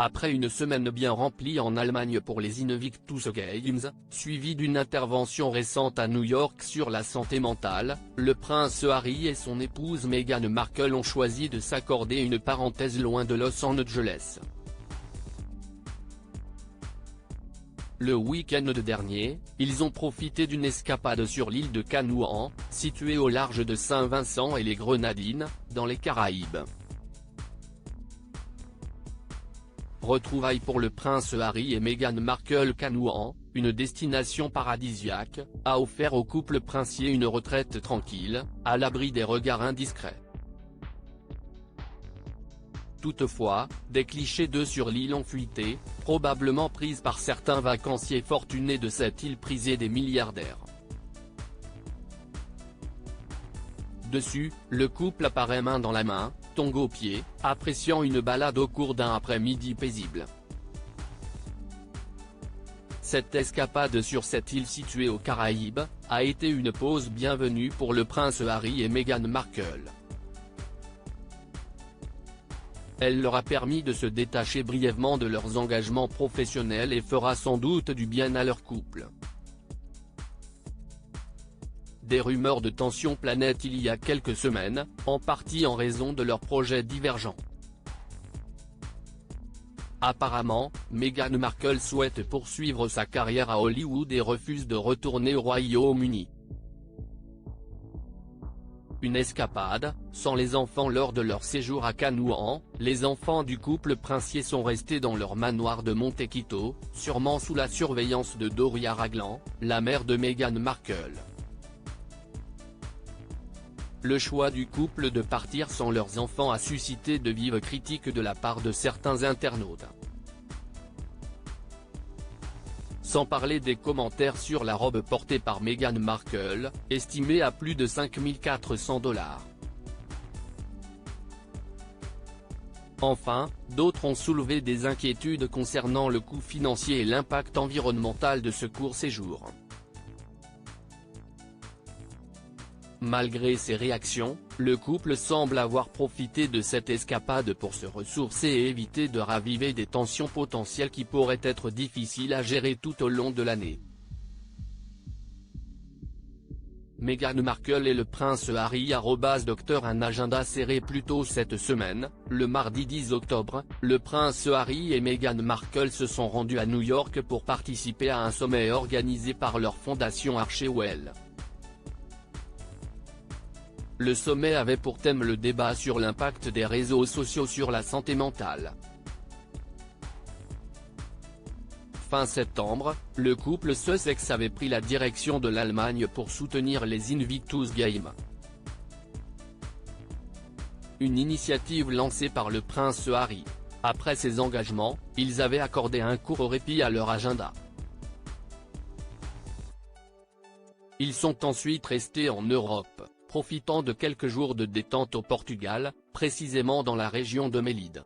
Après une semaine bien remplie en Allemagne pour les Invictus Games, suivie d'une intervention récente à New York sur la santé mentale, le prince Harry et son épouse Meghan Markle ont choisi de s'accorder une parenthèse loin de Los Angeles. Le week-end dernier, ils ont profité d'une escapade sur l'île de Canouan, située au large de Saint-Vincent et les Grenadines, dans les Caraïbes. Retrouvailles pour le prince Harry et Meghan Markle. Canouan, une destination paradisiaque, a offert au couple princier une retraite tranquille, à l'abri des regards indiscrets. Toutefois, des clichés d'eux sur l'île ont fuité, probablement prises par certains vacanciers fortunés de cette île prisée des milliardaires. Dessus, le couple apparaît main dans la main, tongs aux pieds, appréciant une balade au cours d'un après-midi paisible. Cette escapade sur cette île située aux Caraïbes, a été une pause bienvenue pour le prince Harry et Meghan Markle. Elle leur a permis de se détacher brièvement de leurs engagements professionnels et fera sans doute du bien à leur couple. Des rumeurs de tension planaient il y a quelques semaines, en partie en raison de leurs projets divergents. Apparemment, Meghan Markle souhaite poursuivre sa carrière à Hollywood et refuse de retourner au Royaume-Uni. Une escapade, sans les enfants lors de leur séjour à Canouan, les enfants du couple princier sont restés dans leur manoir de Montecito, sûrement sous la surveillance de Doria Ragland, la mère de Meghan Markle. Le choix du couple de partir sans leurs enfants a suscité de vives critiques de la part de certains internautes. Sans parler des commentaires sur la robe portée par Meghan Markle, estimée à plus de 5 400 $. Enfin, d'autres ont soulevé des inquiétudes concernant le coût financier et l'impact environnemental de ce court séjour. Malgré ces réactions, le couple semble avoir profité de cette escapade pour se ressourcer et éviter de raviver des tensions potentielles qui pourraient être difficiles à gérer tout au long de l'année. Meghan Markle et le prince Harry. Docteur Un agenda serré plus tôt cette semaine, le mardi 10 octobre, le prince Harry et Meghan Markle se sont rendus à New York pour participer à un sommet organisé par leur fondation Archewell. Le sommet avait pour thème le débat sur l'impact des réseaux sociaux sur la santé mentale. Fin septembre, le couple Sussex avait pris la direction de l'Allemagne pour soutenir les Invictus Games. Une initiative lancée par le prince Harry. Après ces engagements, ils avaient accordé un court répit à leur agenda. Ils sont ensuite restés en Europe, profitant de quelques jours de détente au Portugal, précisément dans la région de Mélide.